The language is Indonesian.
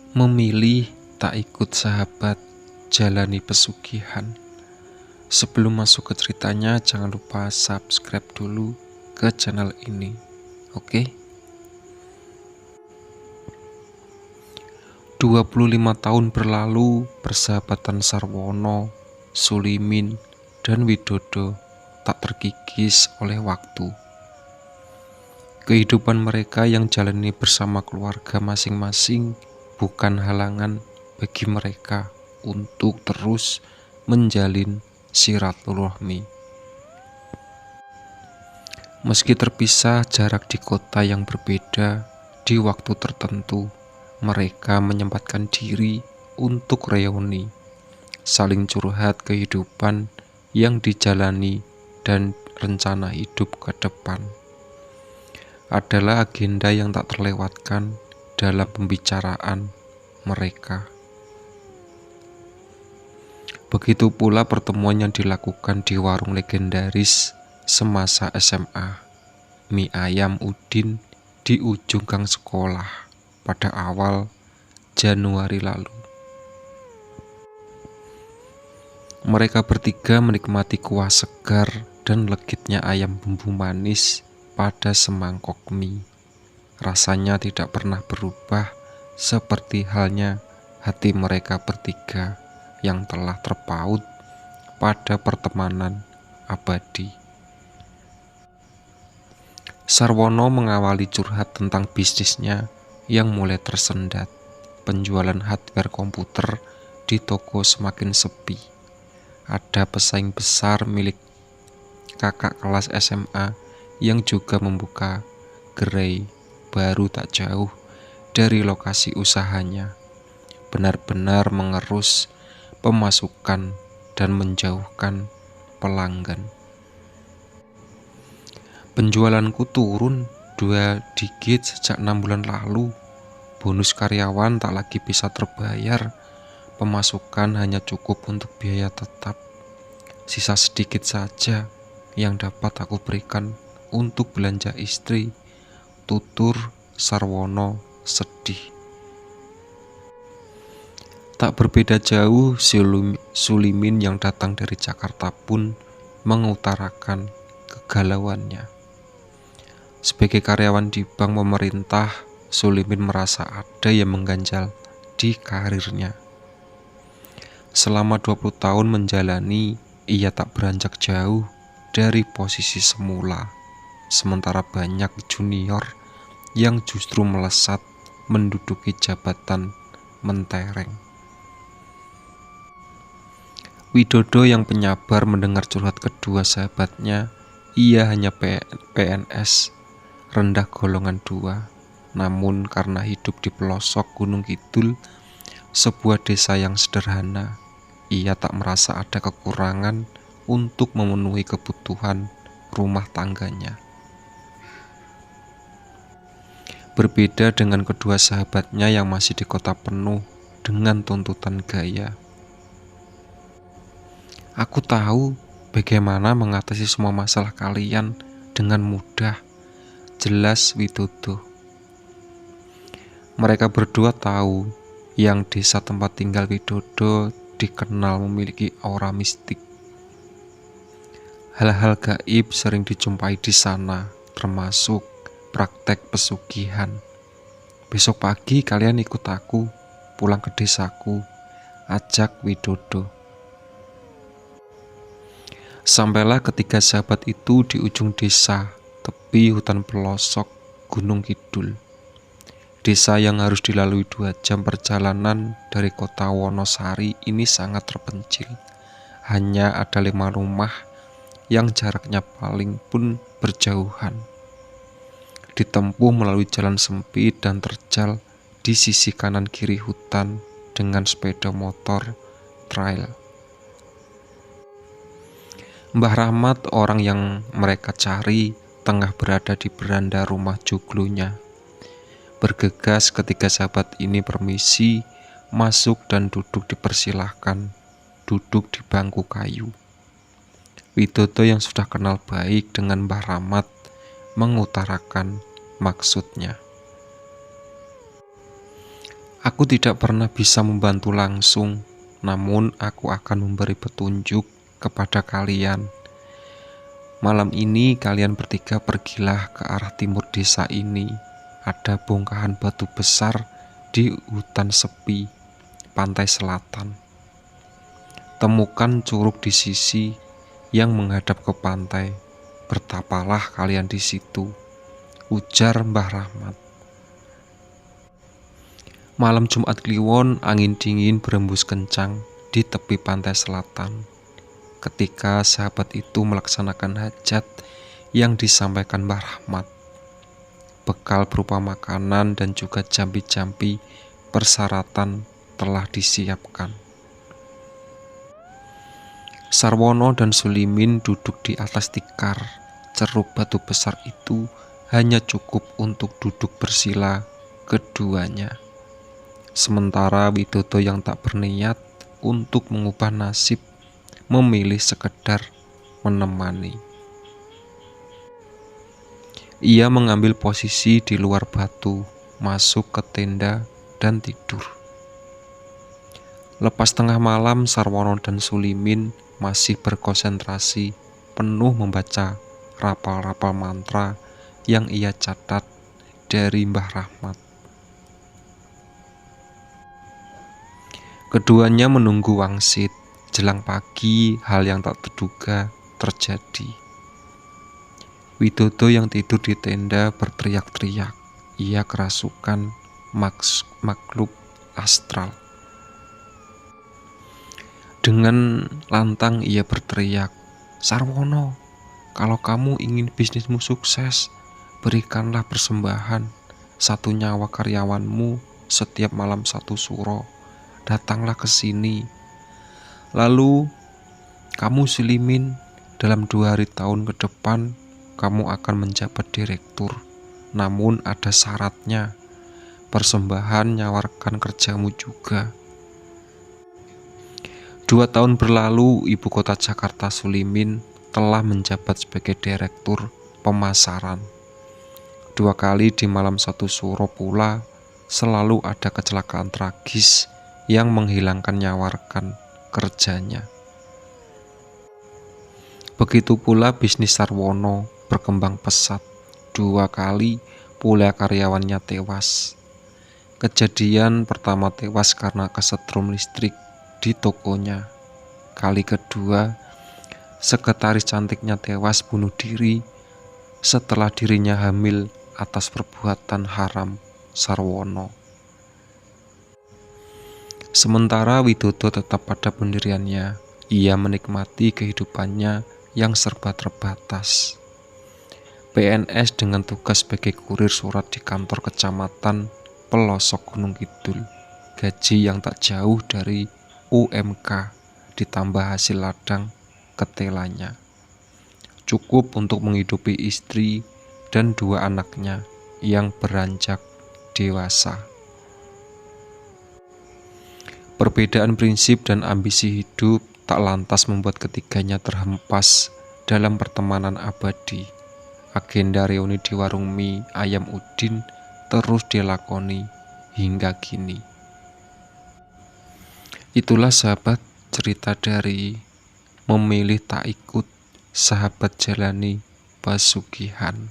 Memilih tak ikut sahabat, jalani pesugihan. Sebelum masuk ke ceritanya, jangan lupa subscribe dulu ke channel ini. Oke? 25 tahun berlalu, persahabatan Sarwono, Sulimin, dan Widodo tak terkikis oleh waktu. Kehidupan mereka yang jalani bersama keluarga masing-masing bukan halangan bagi mereka untuk terus menjalin silaturahmi. Meski terpisah jarak di kota yang berbeda, di waktu tertentu mereka menyempatkan diri untuk reuni, saling curhat kehidupan yang dijalani dan rencana hidup ke depan. Adalah agenda yang tak terlewatkan dalam pembicaraan mereka. Begitu pula pertemuan yang dilakukan di warung legendaris semasa SMA, mie ayam Udin di ujung gang sekolah pada awal Januari lalu. Mereka bertiga menikmati kuah segar dan legitnya ayam bumbu manis pada semangkok mie. Rasanya tidak pernah berubah, seperti halnya hati mereka bertiga yang telah terpaut pada pertemanan abadi. Sarwono mengawali curhat tentang bisnisnya yang mulai tersendat. Penjualan hardware komputer di toko semakin sepi. Ada pesaing besar milik kakak kelas SMA yang juga membuka gerai baru tak jauh dari lokasi usahanya. Benar-benar mengerus pemasukan dan menjauhkan pelanggan. Penjualanku turun 2 digit sejak 6 bulan lalu. Bonus karyawan tak lagi bisa terbayar. Pemasukan hanya cukup untuk biaya tetap. Sisa sedikit saja yang dapat aku berikan untuk belanja istri, tutur Sarwono sedih. Tak berbeda jauh, Sulimin yang datang dari Jakarta pun mengutarakan kegalauannya. Sebagai karyawan di bank pemerintah, Sulimin merasa ada yang mengganjal di karirnya. Selama 20 tahun menjalani, ia tak beranjak jauh dari posisi semula. Sementara banyak junior yang justru melesat menduduki jabatan mentereng. Widodo yang penyabar mendengar curhat kedua sahabatnya. Ia hanya PNS rendah golongan 2, namun karena hidup di pelosok Gunung Kidul, sebuah desa yang sederhana, ia tak merasa ada kekurangan untuk memenuhi kebutuhan rumah tangganya. Berbeda dengan kedua sahabatnya yang masih di kota penuh dengan tuntutan gaya. Aku tahu bagaimana mengatasi semua masalah kalian dengan mudah, jelas Widodo. Mereka berdua tahu yang desa tempat tinggal Widodo dikenal memiliki aura mistik. Hal-hal gaib sering dijumpai di sana, termasuk praktek pesugihan. Besok pagi kalian ikut aku pulang ke desaku, ajak Widodo. Sampailah ketiga sahabat itu di ujung desa, tepi hutan pelosok Gunung Kidul. Desa yang harus dilalui 2 jam perjalanan dari kota Wonosari ini sangat terpencil. Hanya ada 5 rumah yang jaraknya paling pun berjauhan. Ditempuh melalui jalan sempit dan terjal di sisi kanan kiri hutan dengan sepeda motor trail. Mbah Rahmat, orang yang mereka cari, tengah berada di beranda rumah joglonya. Bergegas ketiga sahabat ini permisi, masuk dan duduk dipersilahkan, duduk di bangku kayu. Widodo yang sudah kenal baik dengan Mbah Rahmat mengutarakan maksudnya. Aku tidak pernah bisa membantu langsung, namun aku akan memberi petunjuk kepada kalian. Malam ini kalian bertiga pergilah ke arah timur desa ini. Ada bongkahan batu besar di hutan sepi, pantai selatan. Temukan curug di sisi yang menghadap ke pantai. Bertapalah kalian di situ, ujar Mbah Rahmat. Malam Jumat Kliwon, angin dingin berembus kencang di tepi pantai selatan. Ketika sahabat itu melaksanakan hajat yang disampaikan Mbah Rahmat, bekal berupa makanan dan juga jampi-jampi persyaratan telah disiapkan. Sarwono dan Sulimin duduk di atas tikar. Ceruk batu besar itu hanya cukup untuk duduk bersila keduanya. Sementara Widodo yang tak berniat untuk mengubah nasib memilih sekedar menemani. Ia mengambil posisi di luar batu, masuk ke tenda dan tidur. Lepas tengah malam, Sarwono dan Sulimin masih berkonsentrasi penuh membaca rapal-rapal mantra yang ia catat dari Mbah Rahmat. Keduanya menunggu wangsit. Jelang pagi, hal yang tak terduga terjadi. Widodo yang tidur di tenda berteriak-teriak. Ia kerasukan makhluk astral. Dengan lantang ia berteriak, "Sarwono, kalau kamu ingin bisnismu sukses, berikanlah persembahan 1 nyawa karyawanmu setiap malam 1 suro. Datanglah ke sini. Lalu kamu Sulimin, dalam 2 hari tahun ke depan kamu akan menjabat direktur. Namun ada syaratnya, persembahan nyawarkan kerjamu juga." 2 tahun berlalu, ibu kota Jakarta Sulimin telah menjabat sebagai direktur pemasaran. 2 kali di malam 1 suro pula selalu ada kecelakaan tragis yang menghilangkan nyawarkan kerjanya. Begitu pula bisnis Sarwono berkembang pesat. 2 kali pula karyawannya tewas. Kejadian pertama tewas karena kesetrum listrik di tokonya. Kali kedua, sekretaris cantiknya tewas bunuh diri setelah dirinya hamil atas perbuatan haram Sarwono. Sementara Widodo tetap pada pendiriannya. Ia menikmati kehidupannya yang serba terbatas. PNS dengan tugas sebagai kurir surat di kantor kecamatan pelosok Gunung Kidul. Gaji yang tak jauh dari UMK ditambah hasil ladang ketelanya. Cukup untuk menghidupi istri dan 2 anaknya yang beranjak dewasa. Perbedaan prinsip dan ambisi hidup tak lantas membuat ketiganya terhempas dalam pertemanan abadi. Agenda reuni di warung mie ayam Udin terus dilakoni hingga kini. Itulah sahabat cerita dari Memilih Tak Ikut, Sahabat Jalani Pesugihan.